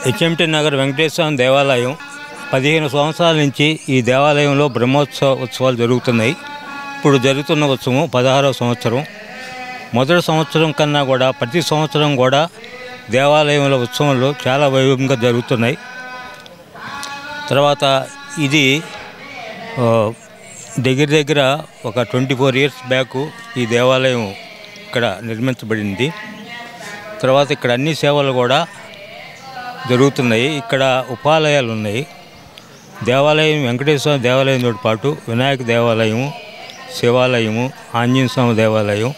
HMT Nagar Venkateswara దేవాలయం 15 సంవత్సరాల నుంచి ఈ దేవాలయంలో ఉత్సవాలు జరుగుతున్నాయి. ఇప్పుడు జరుగుతున్న ఉత్సవం 16వ సంవత్సరం. మొదటి సంవత్సరం కన్నా కూడా ప్రతి సంవత్సరం కూడా దేవాలయంలో ఉత్సవాలు చాలా వైభవంగా జరుగుతున్నాయి. తర్వాత ఇది దగ్గర ఒక 24 years బ్యాక్ ఈ దేవాలయం ఇక్కడ నిర్మించబడింది. తర్వాత ఇక్కడ అన్ని సేవలు కూడా జరుగుతున్నాయి. ఇక్కడ ఉపాలయాలు ఉన్నాయి. దేవాలయం వెంకటేశ్వర దేవాలయంతో పాటు వినాయక దేవాలయము, శివాలయము, ఆంజనేయ స్వామి దేవాలయం,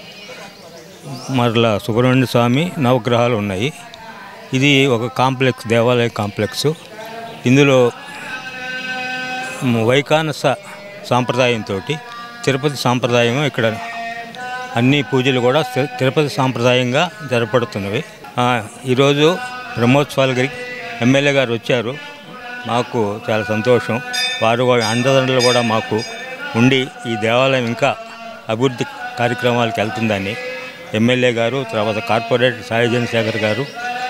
మరలా సుబ్రహ్మణ్య స్వామి నవగ్రహాలు ఉన్నాయి. ఇది ఒక కాంప్లెక్స్, దేవాలయ కాంప్లెక్స్. ఇందులో వైకానస సాంప్రదాయంతో తిరుపతి సాంప్రదాయం ఇక్కడ అన్ని పూజలు కూడా తిరుపతి సాంప్రదాయంగా జరపడుతున్నవి. ఈరోజు బ్రహ్మోత్సవాలకి ఎమ్మెల్యే గారు వచ్చారు. మాకు చాలా సంతోషం. వారు అండదండలు కూడా మాకు ఉండి ఈ దేవాలయం ఇంకా అభివృద్ధి కార్యక్రమాలకు వెళ్తుందని ఎమ్మెల్యే గారు, తర్వాత కార్పొరేటర్ సాయి శేఖర్ గారు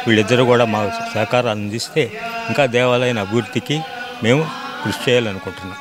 వీళ్ళిద్దరూ కూడా మాకు సహకారం అందిస్తే ఇంకా దేవాలయం అభివృద్ధికి మేము కృషి చేయాలనుకుంటున్నాం.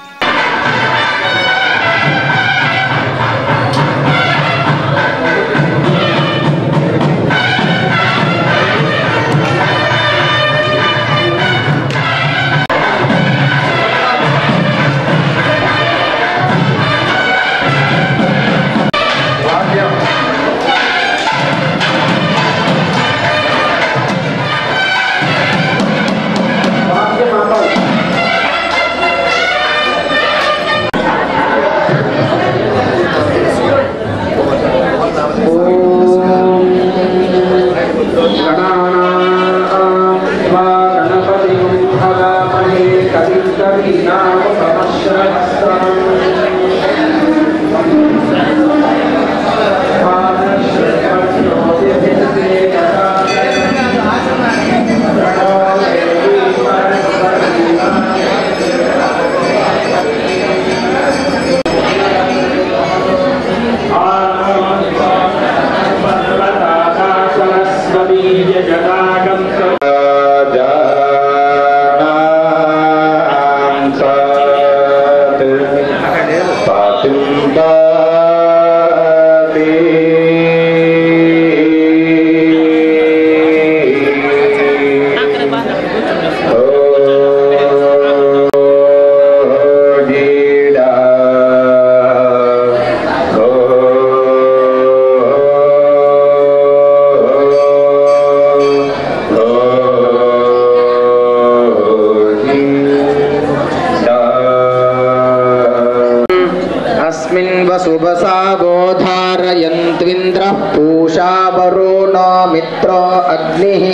वसुभसागोधारयन्त्विन्द्रः पूषा वरुणो मित्रो अग्निः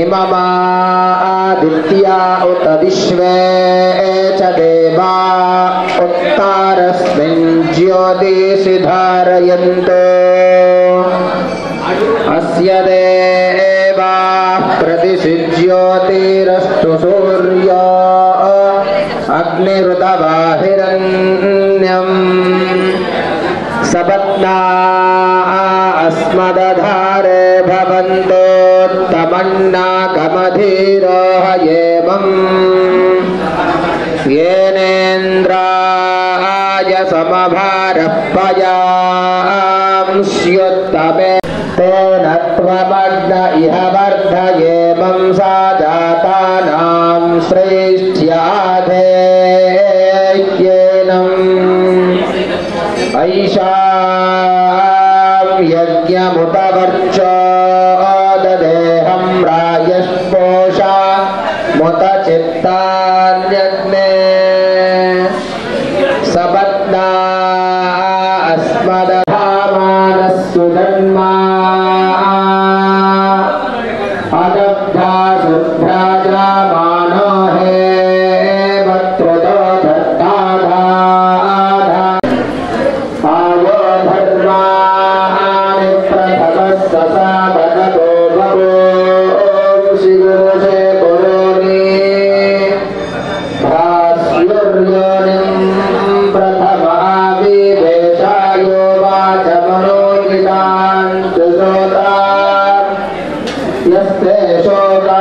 इममादित्या उत विश्वे च देवा उत्तरस्मिन् ज्योतिषि धारयन्तो अस्य देवाः प्रतिशि ज्योतिरस्तु सूर्यो अग्निरुतवाहिरण्यम् सपत्ना अस्मदधारे भवन्तोत्तमन्नाकमधीरोह एवम् येनेन्द्राय समभारः पयांस्युत्तमे तेन त्वमग्न इह वर्धयेमं सा जातानां श्रेष्ठ्याधेयेनम् ऐषां यज्ञमुतवर्चो ददेहं रायस्पोषा मुत चित्तान्यग्ने सपत्ना अस्मदधामानस्सु जन्मा अदब्धा शुभ्राजामानो हे वक्त्रतो धत्ताधाधा आयो धर्माणि प्रथमः ससाधनको भवो शिगोषे पुरोनि भास्युर्योनिं प्रथमाविवेशायो वाचमनोजितान् सुसोता यस्ते शोका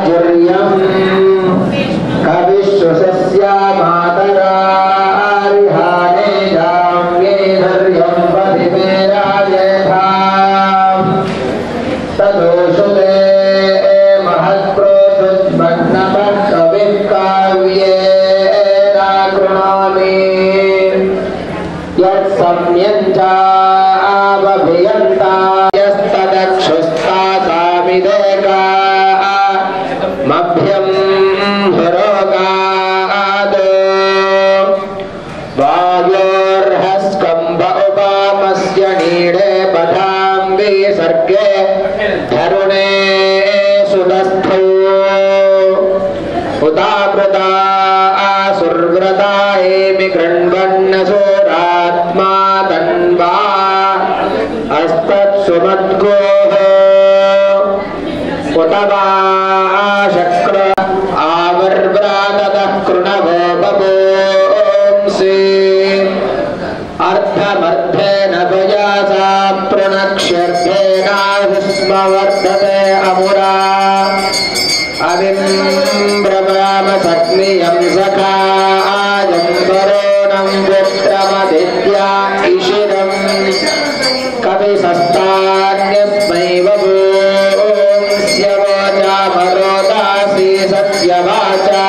राजर्यं कविश्वसस्य मातरारिहाने जाम्ये धर्यं पदिमे राजेधाम तदोषुते महत्प्रोजुज्मग्नमः कविः काव्ये नाकृणामि यत्सम्यञ्चावभियन्ता मभ्यं हरोगाद वायोर्हस्कम्भ उपामस्य नीडे पठां विसर्गे धरुणे सुदस्थौ उदावृता सुव्रता हेमि गृह्णन्नसोरात्मा तन्वा अस्तत्सुमद्गोः कुतवा शक्र आवर्व्राततः कृणवो बभूंसि अर्थमर्थेन पयासा प्रणक्ष्यर्थेनाहुस्म वर्धते अमुरा अविं ब्रवामसग्नियं सखा आजं वरोणं पुत्रमदित्या इशिरं कविसस्तान्यस्मै वरोदासी सत्यवाचा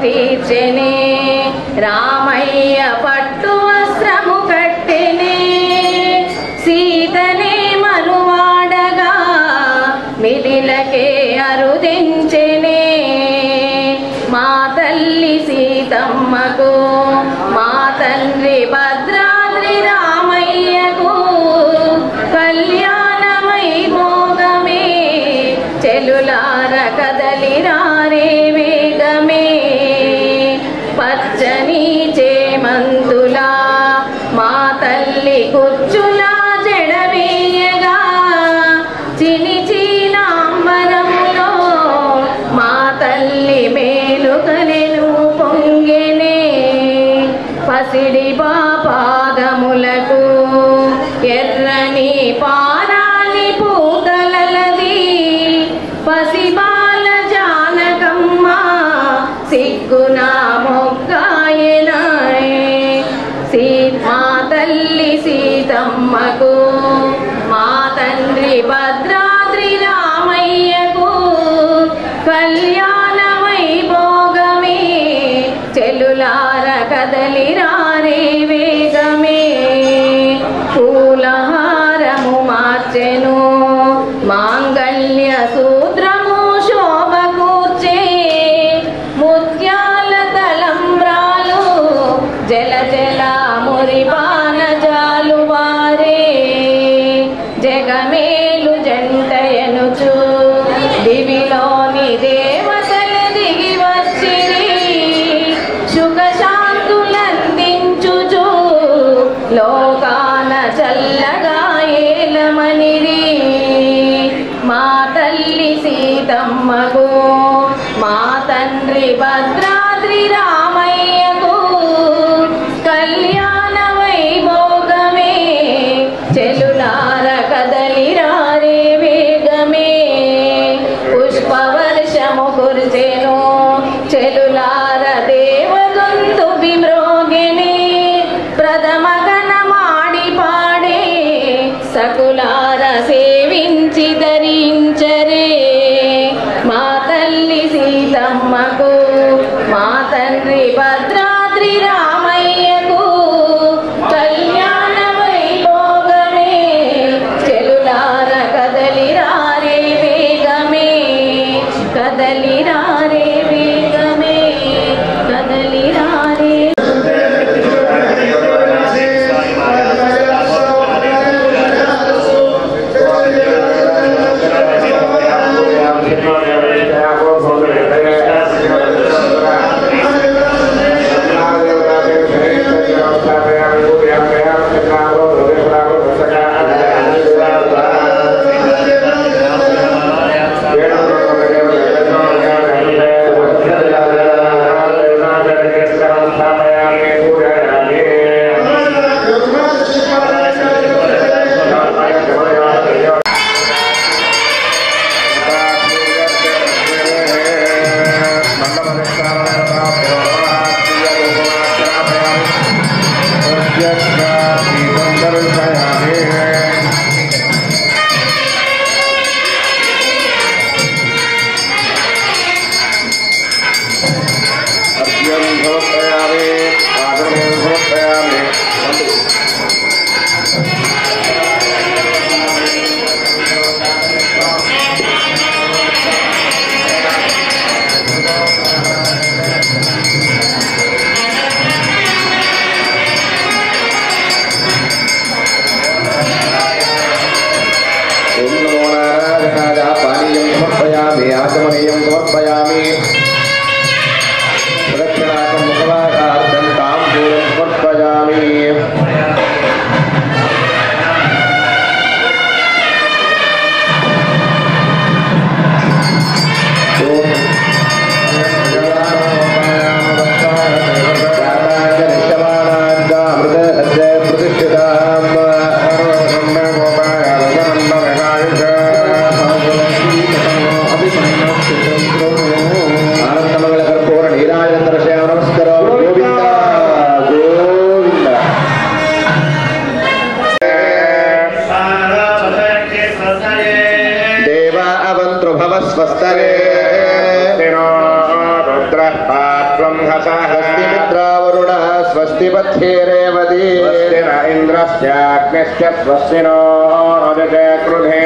తీర్చెనే రామయ్య పట్టు వస్త్రము కట్టెనే సీతనే మనువాడగా మిలిలకే అరుదించెనే మా తల్లి సీతమ్మకు మా తండ్రి భద్రాద్రి రామయ్యకు కళ్యాణమై భోగమే చెలులార కదలిరారే వేగమే పచ్చని చేమంతులా మా తల్లి కుచ్చులా జడవేయగా చిని చీనాంబరములో మా తల్లి మేలుకలెను పొంగెనే పసిడి పాదములకు ఎర్రని పారాని పూతలలది పసిబాల జానకమ్మ సిగ్గున మా తల్లి సీతమ్మకు మా తండ్రి భద్రాద్రి రామయ్యకు కళ్యాణమై భోగమే చెలులార కదలిరారే వేగమే పూలహారము మార్చెను మాంగళ్య సూత్రము శోభ కూర్చే ముత్యాల తల తండ్రి భద్రాద్రి రామయ్యకు కళ్యాణ వైభోగమే చెలులార కదలిరారే వేగమే పుష్పవర్షము కురిసెను చెలులార దేవగొంతు విమ్రోగిని ప్రథమ గణమాడి పాడే సకులార సేవించి ధరించరే మా తల్లి సీతమ్మకు మా తండ్రి భద్రాద్రి రామయ్యకు కళ్యాణ వైభోగమే చెలులార కదలిరారే వేగమే కదలిరారే వేగమే కదలిరారే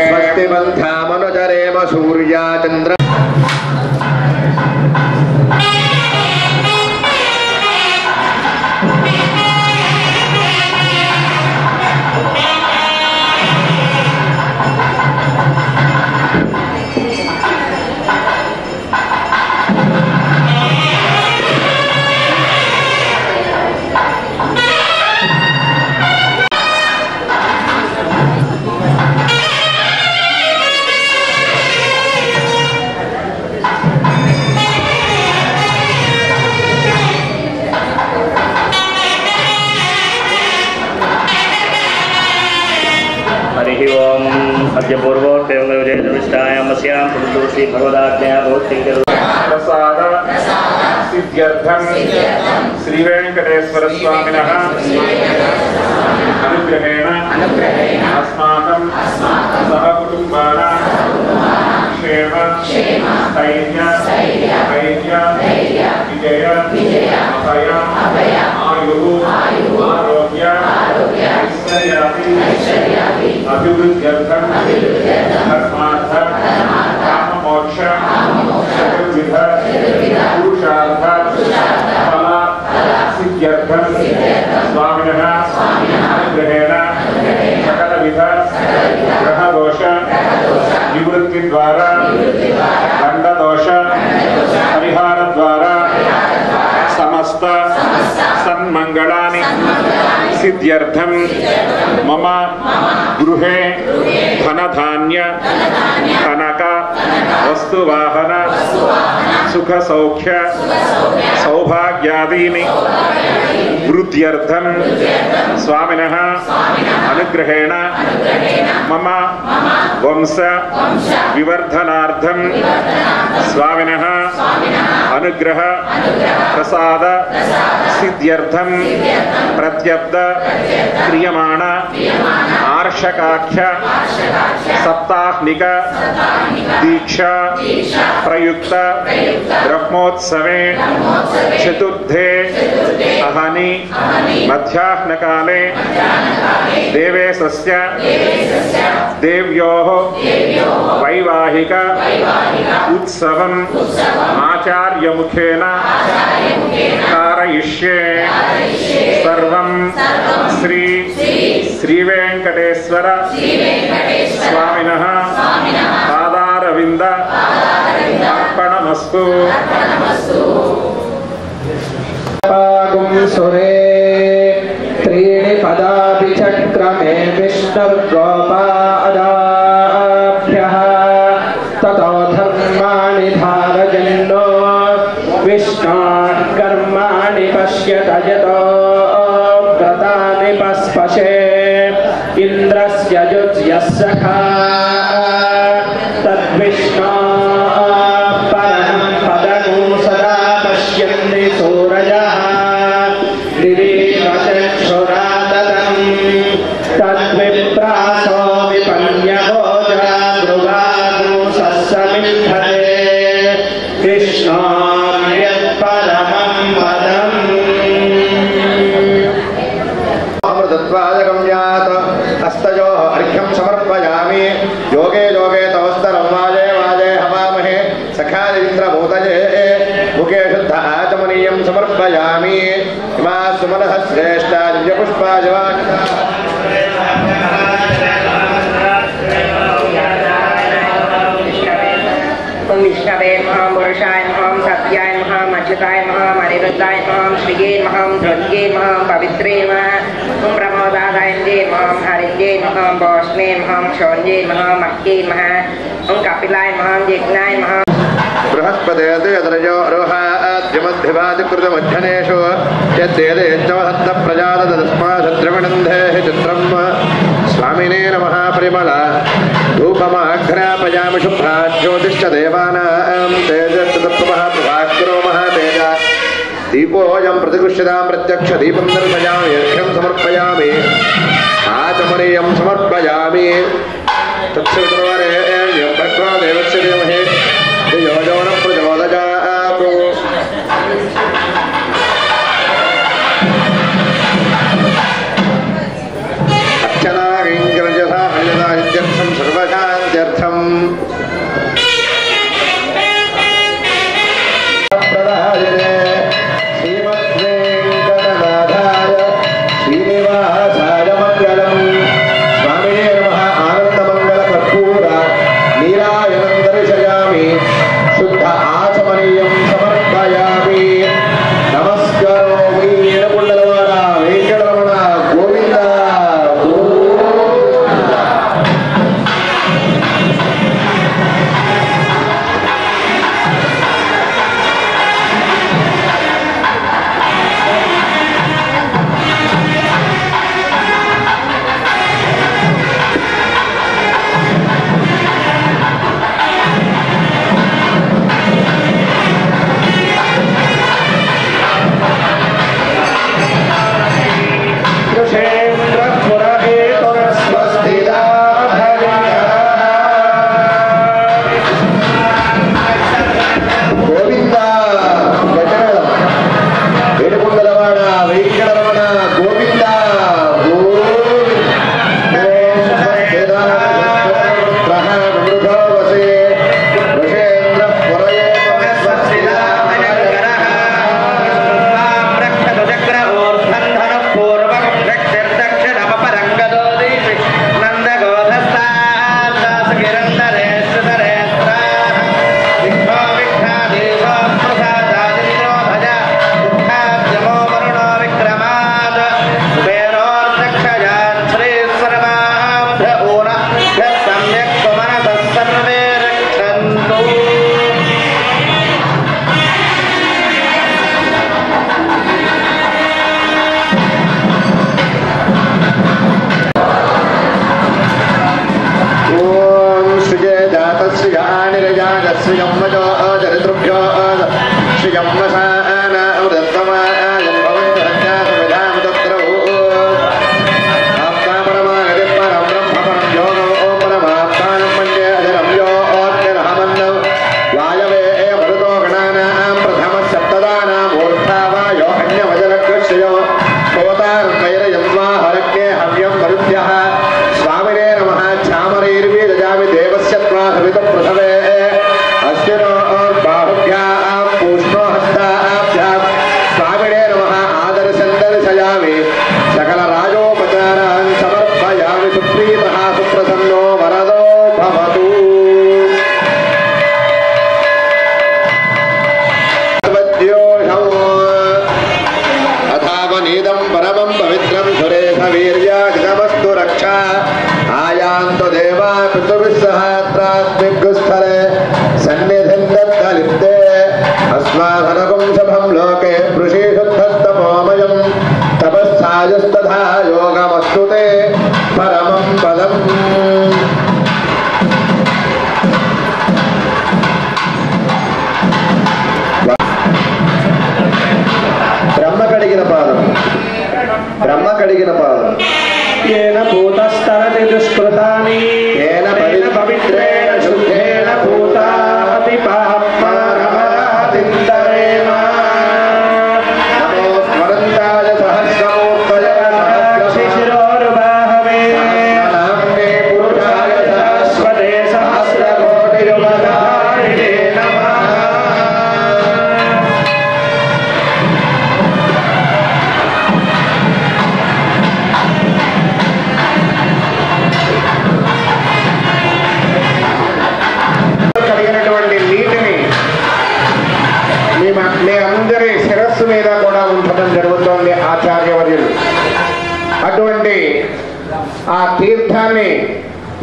स्वस्ति बन्धामनुचरेम सूर्या चन्द्र श्री वेंकटेश्वर स्वामिनः अनुग्रहेण अस्माकं सहकुटुम्बानां क्षेम स्थैर्य विजय अभय आयुः आरोग्य ऐश्वर्यादि अभिवृद्ध्यर्थं धर्मार्थ काममोक्ष चतुर्विध पुरुषार्थ फल सिद्ध्यर्थं स्वामिनः अनुग्रहेण सकलविध ग्रहदोष निवृत्ति द्वारा दंडदोष परिहार द्वारा समस्त सन्मंगलानि सिद्ध्यर्थं मम गृहे धनधान्य कनक वस्तुवाहन सुखसौख्य सौभाग्यादीनि वृद्ध्यर्थं स्वामिनः अनुग्रहेण मम वंश विवर्धनार्थं स्वामिनः अनुग्रह प्रसाद सिद्ध्यर्थं प्रत्यब्द क्रियमाण आर्षकाख्य सप्ताह्निक दीक्षा प्रयुक्त ब्रह्मोत्सवे चतुर्थे अहनि मध्याह्नकाले देवेशस्य देव्योः वैवाहिक उत्सवम् आचार्यमुखेन कारयिष्ये। सर्वं श्री श्रीवेंकटेश्वर स्वामिनः पादारविंद अर्पणमस्तु। सुरे त्रीणि पदापि चक्रमे विष्णुर्गोपादाभ्यः ततो धर्माणि धारयन्नो विष्णोः कर्माणि पश्यत यतो व्रतानि पस्पशे इन्द्रस्य युज्यः सखा तद्विष्णोः परमं पदं सदा पश्यन्ति सूरजः दिवीचक्षुरादतं तद्विप्रासो विपन्यभोजा ध्रुवागुंसस्समिद्धते कृष्णोऽन्यत्परमं पदम्। अमृतत्वादकं यात हस्तयोः अर्घ्यं समर्पयामि। योगे योगे तवस्तरं वाजे वाजे हवामहे सखादिन्द्रभूतये मुखे शुद्ध आचमनीयं समर्पयामि। इमा सुमनः श्रेष्ठा दिव्यपुष्पाजवान् विष्णवे नमः पुरुषाय नमः सत्याय नमः अच्युताय नमः अनिरुद्धाय नमः श्रीये नमः ध्रुवये नमः पवित्रे नमः प्रमोदाय नमः हरिये नमः भौष्णे नमः क्षौण्ये नमः मह्ये नमः कपिलाय नमः यज्ञाय नमः। बृहस्पतिर्यो रोहाद्यमध्यवादिकृतमध्यनेषु यद्वेदयज्ञमहत्तप्रजातस्माद्रविणन्धे चित्रं स्वामिने नमः। परिमल धूपमाघ्रापयामि शुभ्रात् ज्योतिश्च देवानां तेजस्ततप्रभः प्रभास्करो महातेज दीपोऽयं प्रतिगृह्यतां प्रत्यक्षदीपं दर्शयामि अर्घ्यं समर्पयामि आचमनीयं समर्पयामि। तत्सवितुर्वरेण्यं भर्गो देवस्य धीमहि धियो यो नः प्रचोदयात्। अर्चनाकिङ्करजसा हरिजसाहित्यर्थं सर्वशान्त्यर्थम् प्रदायिने श्रीमद्वेङ्कटनाथाय श्रीनिवासाय मङ्गलम्। स्वामिने नमः। आनन्दमङ्गलकर्पूर नीराजनं दर्शयामि। शुद्ध आचमनीयं समर्पयामि।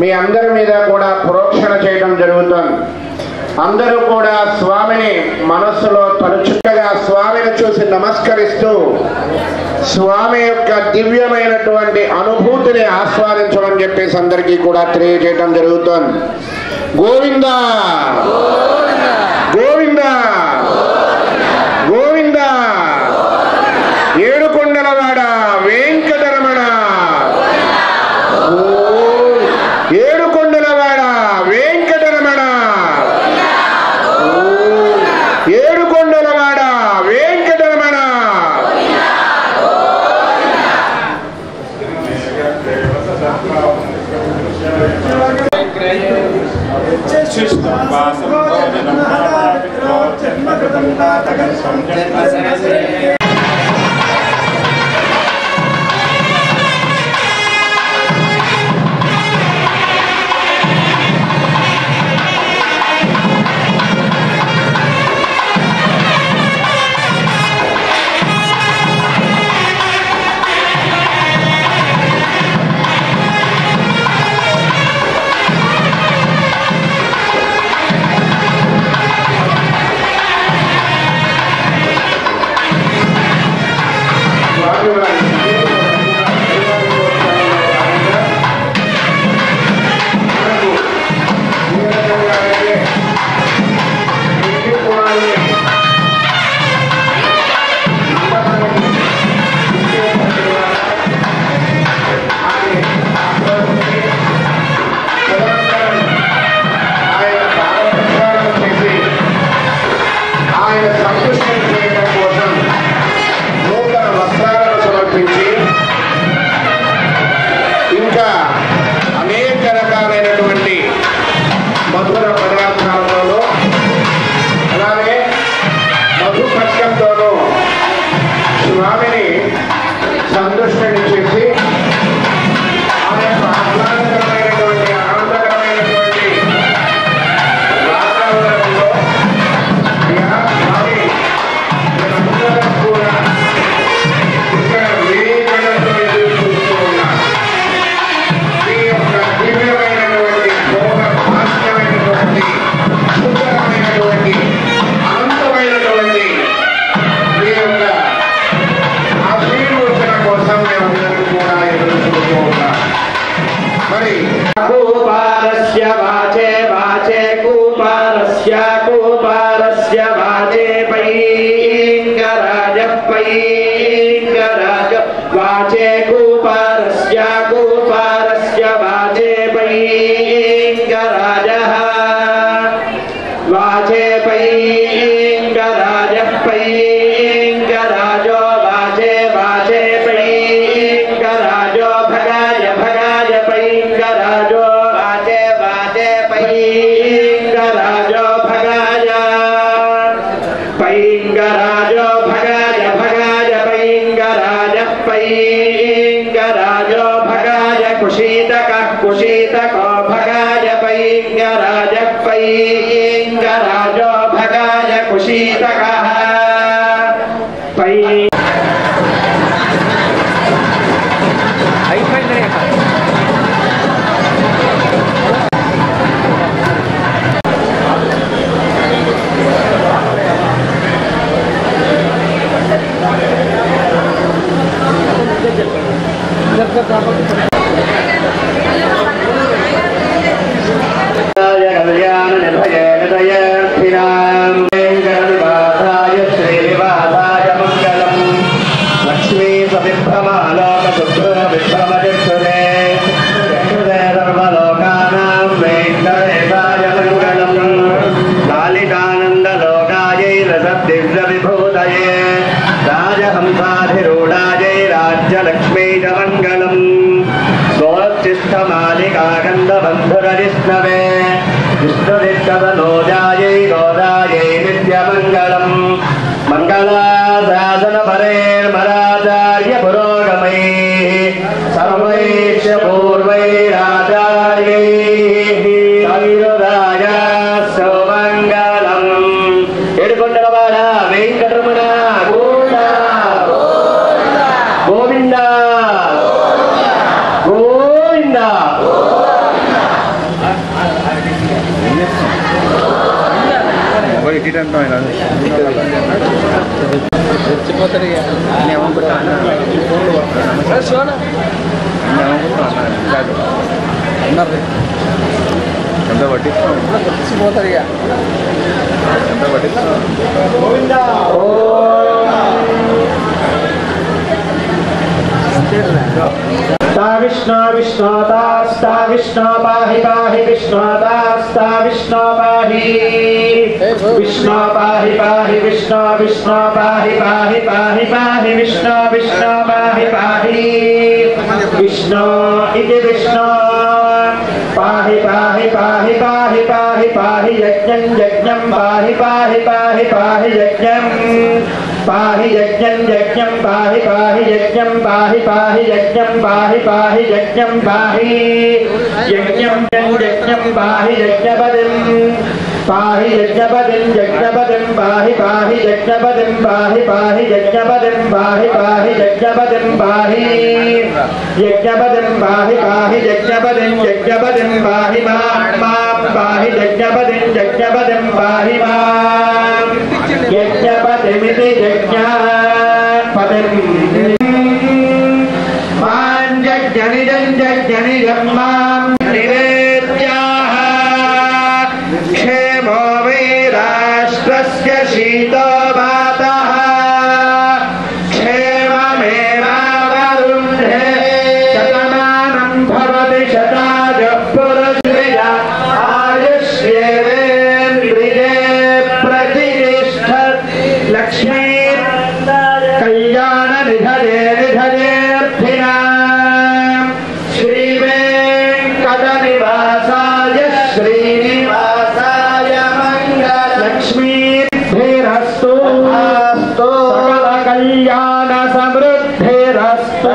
మీ అందరి మీద కూడా ప్రోక్షణ చేయడం జరుగుతుంది. అందరూ కూడా స్వామిని మనస్సులో తలుచుకగా స్వామిని చూసి నమస్కరిస్తూ స్వామి యొక్క దివ్యమైనటువంటి అనుభూతిని ఆస్వాదించమని చెప్పేసి అందరికీ కూడా తెలియజేయడం జరుగుతుంది. గోవిందా గోవిందా గోవిందా ఏడుకొండలవాడ వెంకటరమణ, ఏడుకొండలవాడ వెంకటరమణ, ఏడుకొండలవాడ వెంకటరమణ. पैंगराज वाचे कूपारस्य वाचे पैंगराजः वाचे पैंगराजः पैंगराजो वाचे पैंगराजो भगाय पैंगराजो वाचे पैंगराजो भगाय पैंगराजो भगाय पैंगराजो भगाय कुशीतको भगाय पैंगराजो भगाय कुशीतकः कल्याण निर्भयेन्द्रियार्थिनां वेङ्कटनिवासाय श्रीनिवासाय मङ्गलम् लक्ष्मी सविभ्रमालोकशुभ्रविभ्रमचक्षुरे चक्षुरे सर्वलोकानां वेङ्कटेशाय मङ्गलम् लालितानन्दलोकायै रसदिव्यविभूतये राजहंसाधिरूढायै राज्यलक्ष्मी च मङ्गलम् सोत्तिष्ठमालिकागन्धबन्धुरजिष्णवे विष्णुनित्यवनोजायै गोदायै नित्यमङ्गलम् मङ्गलाशासनपरेर्मराचार्य पुरोगमैः सर्वैश्च पूर्वैराचार्यैः तैरुराजास्तु मङ्गलम् ఏడుకొండలవాడ వెంకటరమణ గోవింద గోవింద ఎంత పట్టిపోతారు ఎంత పట్టిస్తా विष्णु विष्णुतास्ता विष्णु पाहि पाहि विष्णुतास्ता विष्णु पाहि विष्णु पाहि पाहि विष्णु विष्णु पाहि पाहि पाहि पाहि विष्णु विष्णु पाहि पाहि विष्णु इति विष्णु पाहि पाहि पाहि पाहि पाहि पाहि यज्ञं यज्ञं पाहि पाहि पाहि पाहि यज्ञं पाहि यज्ञं यज्ञं पाहि पाहि यज्ञं पाहि पाहि यज्ञं पाहि पाहि यज्ञं पाहि यज्ञं यज्ञं पाहि यज्ञपतिं पाहि यज्ञपतिं यज्ञपतिं पाहि पाहि यज्ञपतिं पाहि पाहि यज्ञपतिं पाहि पाहि यज्ञपतिं पाहि यज्ञपतिं पाहि पाहि यज्ञपतिं यज्ञपतिं पाहि मां पाहि यज्ञपतिं यज्ञपतिं पाहि मां यज्ञपतिमिति यज्ञपतिं मां यज्ञनिजं मां निवेद्याः क्षेमो वै राष्ट्रस्य शीतो वातः क्षेममेवावरुन्धे शतमानं भवति शतायुः पुरुषया आयुष्येवेन्द्रिये प्रतिष्ठति लक्ष्मी कल्याण निधये निधयेऽर्थिनां श्रीवेङ्कटनिवासाय श्रीनिवासाय मङ्गल लक्ष्मीभिरस्तु सकल कल्याण समृद्धिरस्तु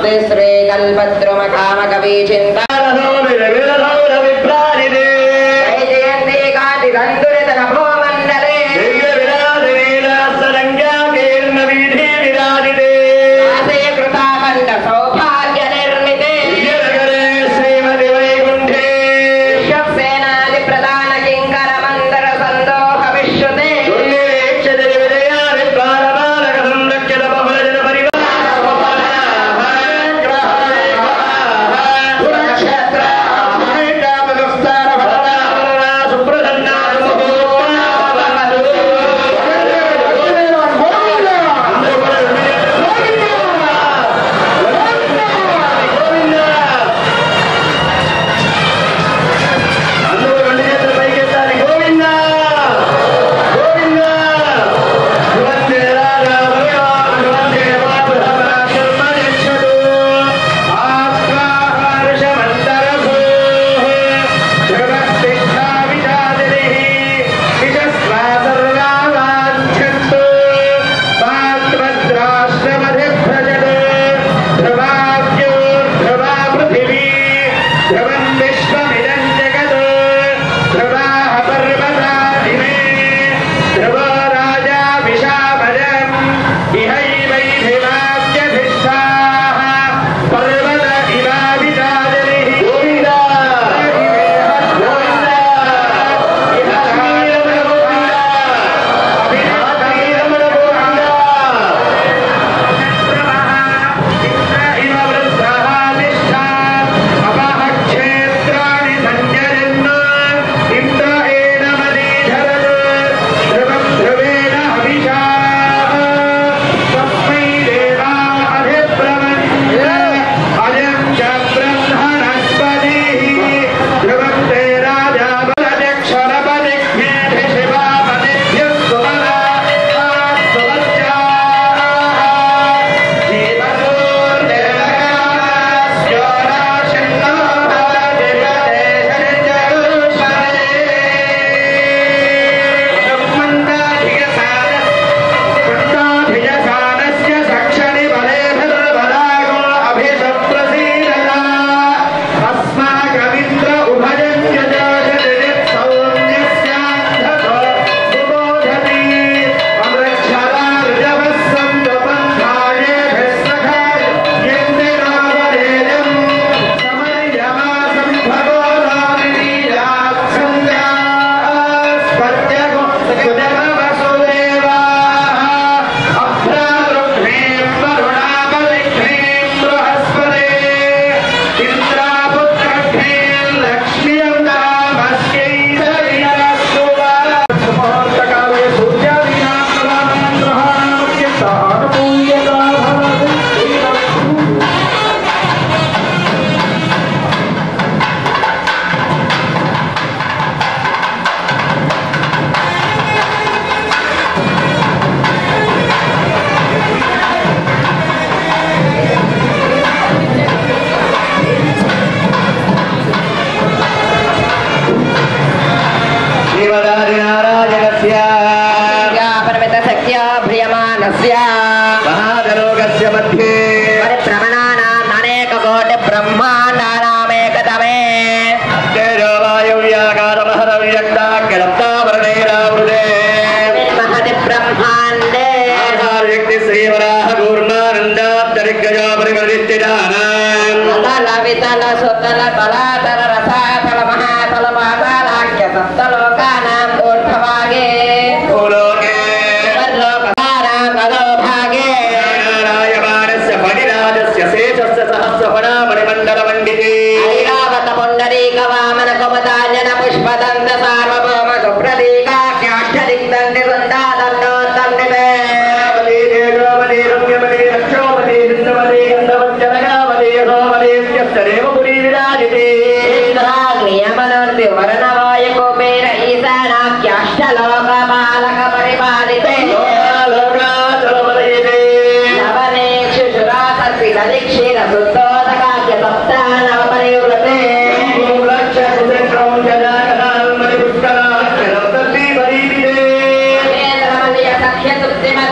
నమస్తే శ్రీ కల్పద్రుమకామకవీ చింతా జయంతి కాంతిదందురిత నభోమండలే కృతామండ సౌభాగ్య నిర్మితే సేనాది ప్రధాన కింకర మందర సందోహ విశ్రుతే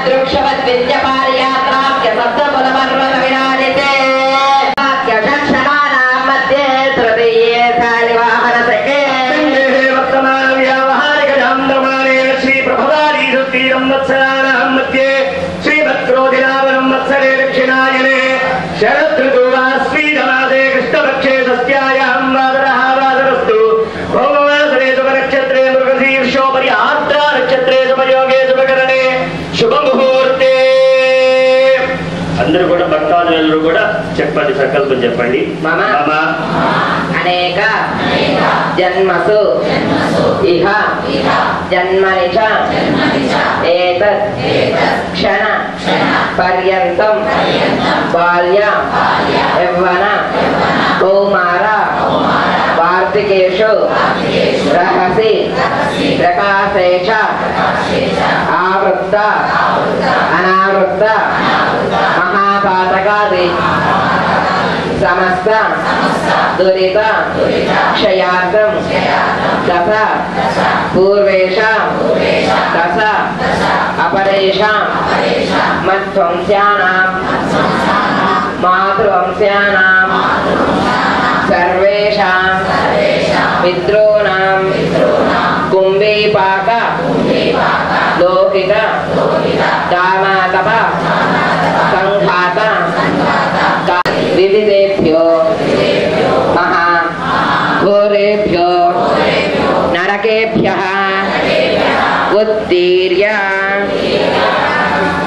वृक्षवद् विद्यपारियात्राप्य सप्तकुलपर्वत विराजिते शरदृतुवास्मीधमासे कृष्णपक्षे सस्यायां वादरः वादरस्तु भौमवासरे शुभनक्षत्रे मृगशीर्षोपरि आर्द्रा नक्षत्रे शुभयोगे शुभकरणे शुभमुहूर्ते అందరూ కూడా భక్తాదులందరూ కూడా చెప్పండి, సంకల్పం చెప్పండి. మమ అనేక జన్మసు ఇహ జన్మని చ ఏతత్ క్షణ పర్యంతం బాల్య యవ్వన కౌమార వార్తికేషు రహసి ప్రకాశేష ఆవృత్త అనావృత్త మహాపాతకాది సమస్త దురిత క్షయార్థం దశ పూర్వేషాం దశ అపరేషాం మధ్వంస్యానాం మాతృవంస్యానాం సర్వేషాం మిత్రోణాం కుంభీపాక లోహిత దామాతప సంఘాత వివిధేభ్యో మహా ఘోరేభ్యో నరకేభ్యః ఉత్తీర్య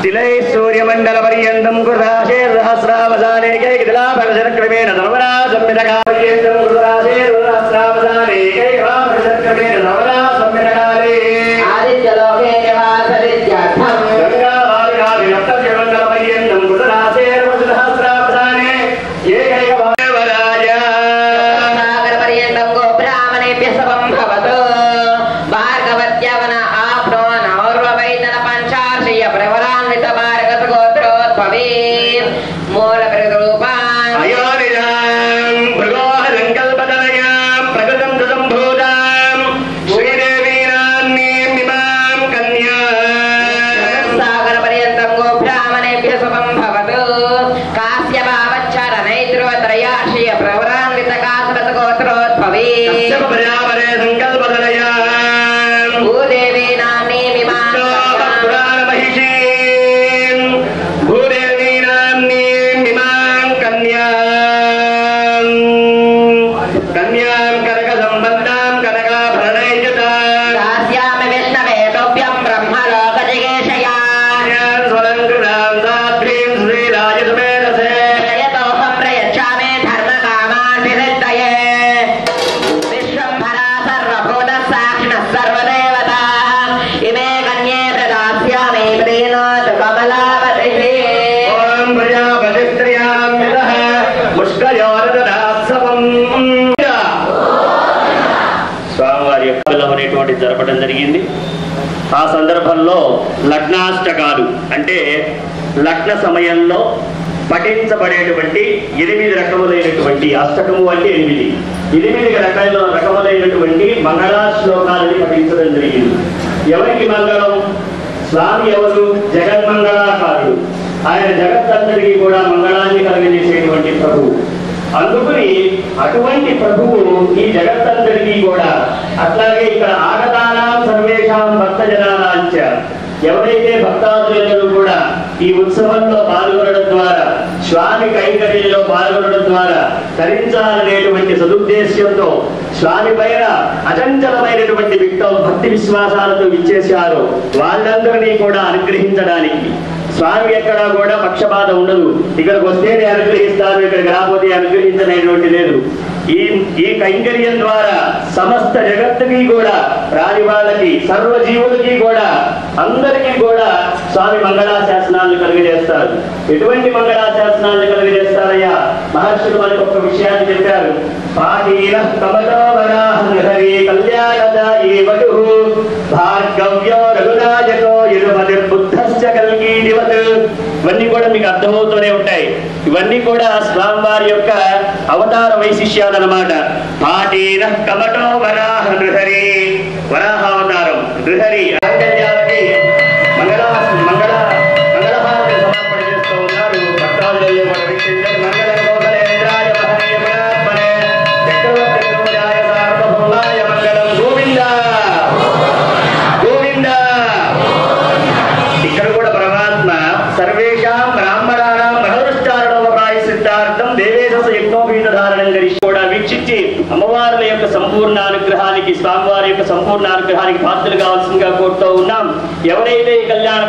तिलै सूर्यमण्डलपर्यन्तं कृताशेर्सहस्रावसानेकैकदिलाभरशरक्रमेण सर्वनासंविदकापर्यन्तं कृताशेर्सहस्रावसानेकैकदिलाभरशरक्रमेण सर्वनासंविदकाले आदित्यलोके निवासरित्यर्थं गङ्गाभाविकाभिनप्तमण्डलपर्यन्तं कृताशेर्सहस्रावसाने एकैकभावराय सागरपर्यन्तं गोब्राह्मणेभ्यः शुभं भवतु भार्गवत्यवन आप्नोन् और्ववैतन पञ्चार्षीय प्रवरान्वित भार्गव गोत्रोद्भवे मूलप्रतिरूपान् अयोनिजां भृगोहसङ्कल्पतनयां प्रकृतं सुसम्भूतां श्रीदेवीनान्नीमिमां कन्यां सागरपर्यन्तं गोब्राह्मणेभ्यः शुभं भवतु कास्यभावच्चरणैर्ध्रुवत्रयार्षीय प्रवरान्वित कासवत गोत्रोद्भवे कश्यपपर्यापरे सङ्कल्पतनयां भूदेवी नाम्नीमिमां पुराणमहिषीं भूदेवीनान्नीमिमां कन्यां कनकसम्बन्धां कनकाभरणैर्युतां दास्यामि विष्णवे तुभ्यं ब्रह्मलोकजिगेशया स्वलङ्कृतां दात्रीं श्रीराजसुमेधसे यतोऽहं प्रयच्छामि धर्मकामान् विसिद्धये विश्वम्भरा सर्वभूतः साक्षिणः सर्वदेवताः इमे कन्ये प्रदास्यामि प्रीणोतु कमलावतिः ॐ प्रजापतिस्त्रियां विदः मुष्कयोरददात्सवम् స్వామివారి యొక్క అనేటువంటి జరపడం జరిగింది. ఆ సందర్భంలో లగ్నాష్టకాలు అంటే లగ్న సమయంలో పఠించబడేటువంటి 8 రకములైనటువంటి అష్టకము అంటే 8 రకములైనటువంటి మంగళా శ్లోకాలని పఠించడం జరిగింది. ఎవరికి మంగళం? స్వామి ఎవరు? జగన్మంగళాకారుడు. ఆయన జగత్తంతటికి కూడా మంగళాన్ని కలిగజేసేటువంటి ప్రభువు. అందుకని అటువంటి ప్రభువు ఈ జగత్తంతటికి కూడా అట్లాగే ఇక్కడ ఆగతానాం సర్వేషాం భక్తజనానాంచ ఎవరైతే భక్తాదులందరూ కూడా ఈ ఉత్సవంలో పాల్గొనడం ద్వారా స్వామి కైంకర్యంలో పాల్గొనడం ద్వారా తరించాలనేటువంటి సదుద్దేశ్యంతో స్వామి పైన అచంచలమైనటువంటి భక్తి విశ్వాసాలతో ఇచ్చేశారు. వాళ్ళందరినీ కూడా అనుగ్రహించడానికి స్వామి ఎక్కడా కూడా పక్షపాతం ఉండదు. ఇక్కడికి వస్తేనే అనుగ్రహిస్తారు, ఇక్కడికి రాకపోతే అనుగ్రహించనేటువంటి లేదు. ఈ కైంకర్యం ద్వారా సమస్త జగత్తుకి కూడా, రాని వాళ్ళకి, సర్వజీవులకి కూడా, అందరికీ కూడా స్వామి మంగళాశాసనాలను కలిగజేస్తారు. ఎటువంటి మంగళాశాసనాలను కలిగజేస్తారయ్యా? మహర్షులు మనకు ఒక విషయాన్ని చెప్పారు. పాఠీన కమలోవరాహరి కళ్యాణదాయీ వటుః భార్గవ్యో రఘునాయకో యుగపతిర్బుద్ధశ్చ కల్కీనివత్. ఇవన్నీ కూడా మీకు అర్థమవుతూనే ఉంటాయి. ఇవన్నీ కూడా స్వామివారి యొక్క అవతార వైశిష్యాలన్నమాట. పాఠీన కమటో వరాహ నృహరి, వరాహ అవతారం నృహరి ఆంజన్యాలకి మంగళహారతి సమర్పణ చేస్తూ ఉన్నారు. భక్తాదులు కూడా వీక్షించారు. మంగళం గోకలేంద్రాయ మహనీయ గుణాత్మనే చక్రవర్తి గోజాయ సార్వభౌమాయ మంగళం. గోవింద గోవింద. ఇక్కడ కూడా పరమాత్మ సర్వేషాం బ్రాహ్మణానాం మనోరుష్టారణోప ప్రాయశ్చిత్త సంపూర్ణ అనుగ్రహానికి, స్వామివారి యొక్క సంపూర్ణ అనుగ్రహానికి పాత్రలు కావాల్సిందిగా కోరుతూ ఉన్నాం. ఎవరైతే ఈ కళ్యాణ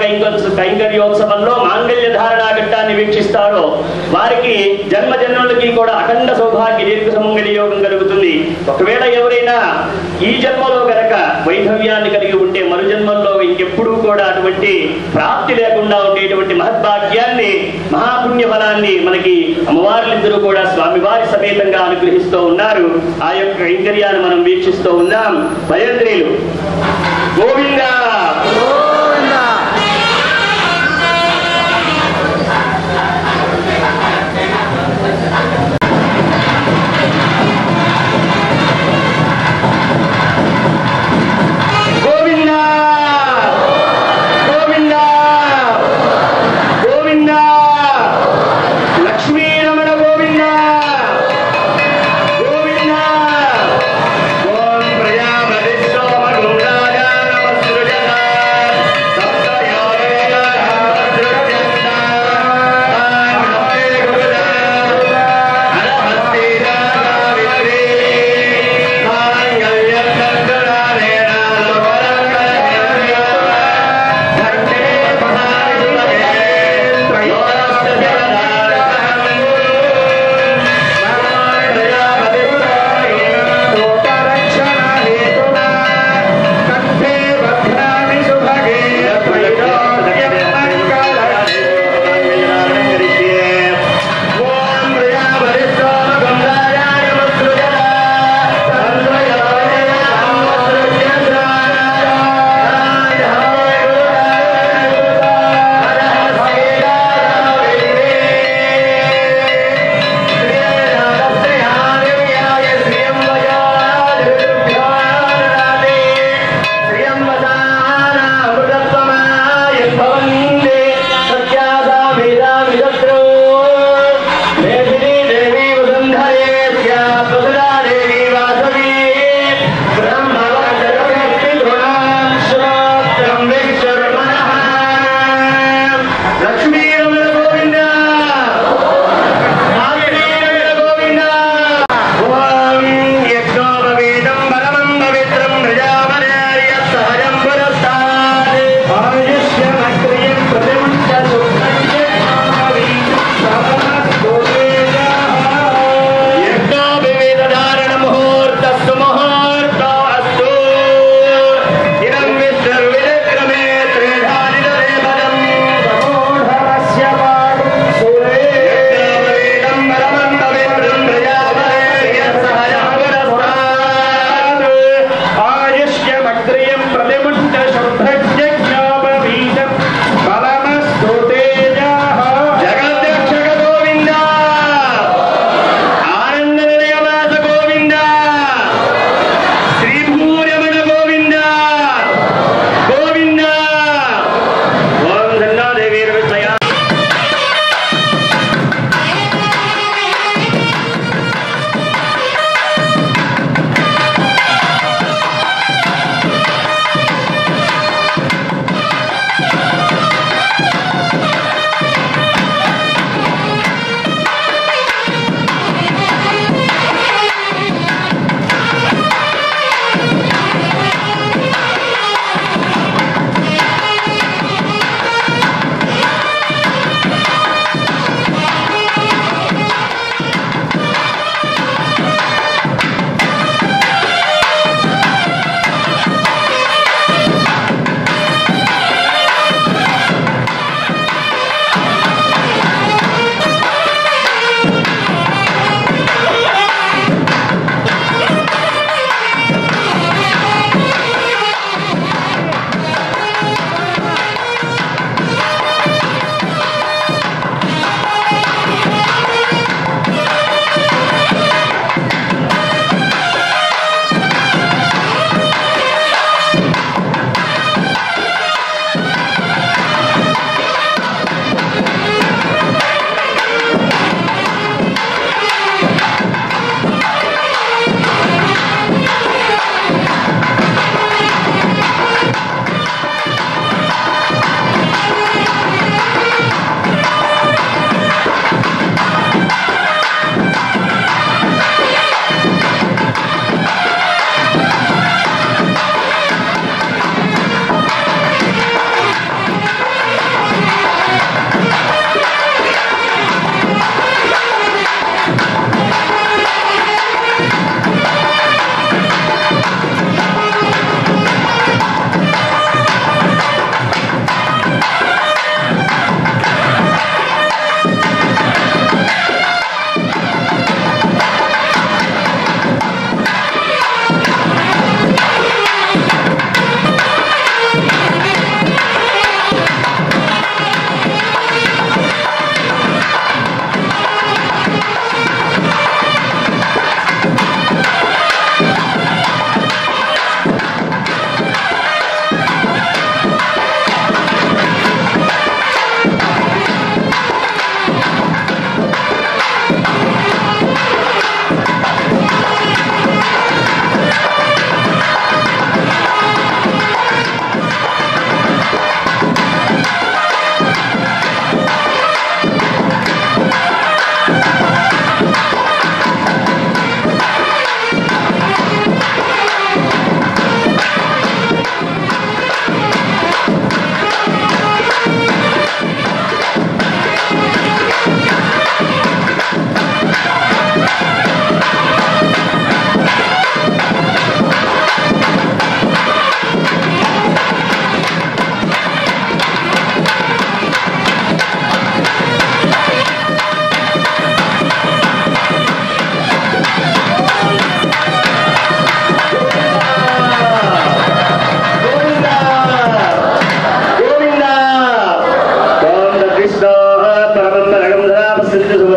కైంకర్యోత్సవంలో మాంగళ్య ధారణా ఘట్టాన్ని వీక్షిస్తారో వారికి జన్మ జన్మలకి కూడా అఖండ సౌభాగ్య దీర్ఘ సుమంగళి యోగం కలుగుతుంది. ఒకవేళ ఎవరైనా ఈ జన్మలో గనక వైధవ్యాన్ని కలిగి ఉంటే మరు జన్మల్లో ఇంకెప్పుడూ కూడా అటువంటి ప్రాప్తి లేకుండా ఉండేటువంటి మహద్భాగ్యాన్ని, మహాపుణ్య ఫలాన్ని మనకి అమ్మవార్లిద్దరూ కూడా స్వామివారి సమేతంగా అనుగ్రహిస్తూ ఉన్నారు. ఆ యొక్క కైంకర్యాన్ని మనం వీక్షిస్తూ ఉన్నాం. భయంత్రీలు గోవిందా ఓం ప్రజాపతి సోమ గుండాజా నమస్కృజ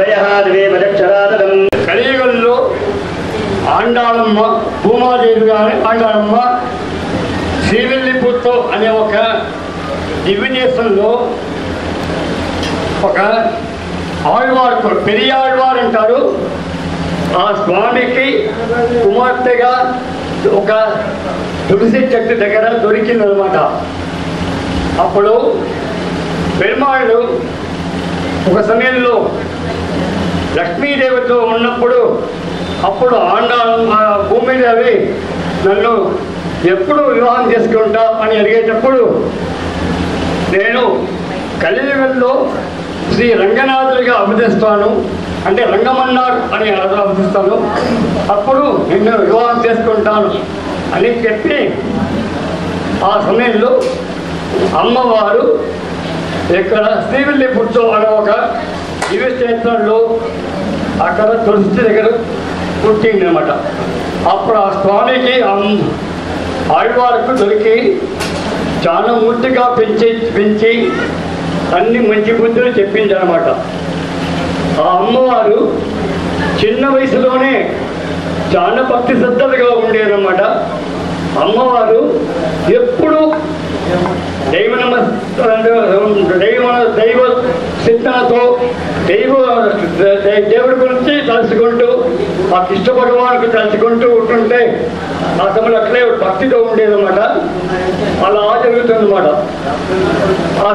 ద్వయహాదవేమదక్షరాదనం. కలియుగంలో ఆండాళమ్మ, భూమాదేవి గారి ఆండాళమ్మ శ్రీవిల్లిపుత్తు అనే ఒక దివ్యదేశంలో ఒక ఆళ్వారు, పెరియాళ్వారు అంటారు. ఆ స్వామికి కుమార్తెగా ఒక తులసి చెట్టు దగ్గర దొరికిందనమాట. అప్పుడు పెరుమాళ్ళు ఒక సమయంలో లక్ష్మీదేవితో ఉన్నప్పుడు అప్పుడు భూమిదేవి నన్ను ఎప్పుడు వివాహం చేసుకుంటా అని అడిగేటప్పుడు నేను కలియుగంలో శ్రీ రంగనాథుడిగా అవతరిస్తాను, అంటే రంగమన్నాడు అని అవతరిస్తాను, అప్పుడు నిన్ను వివాహం చేసుకుంటాను అని చెప్పి ఆ సమయంలో అమ్మవారు ఇక్కడ శ్రీవిల్లిపుత్తు అనే ఒక దివ్యక్షేత్రంలో అక్కడ తులసి దగ్గర పుట్టిందనమాట. అప్పుడు ఆ స్వామికి ఆళ్వారికి దొరికి చాలా ముద్దుగా పెంచి అన్ని మంచి బుద్ధులు చెప్పిందనమాట. ఆ అమ్మవారు చిన్న వయసులోనే చాలా భక్తి శ్రద్ధలుగా ఉండేదన్నమాట. అమ్మవారు ఎప్పుడు దైవ చింతనతో దేవుడి గురించి తలుచుకుంటూ ఆ కృష్ణ భగవానికి తలుచుకుంటూ ఉంటుంటే ఆ సమయంలో అట్లే భక్తితో ఉండేదన్నమాట. అలా జరుగుతుందన్నమాట. ఆ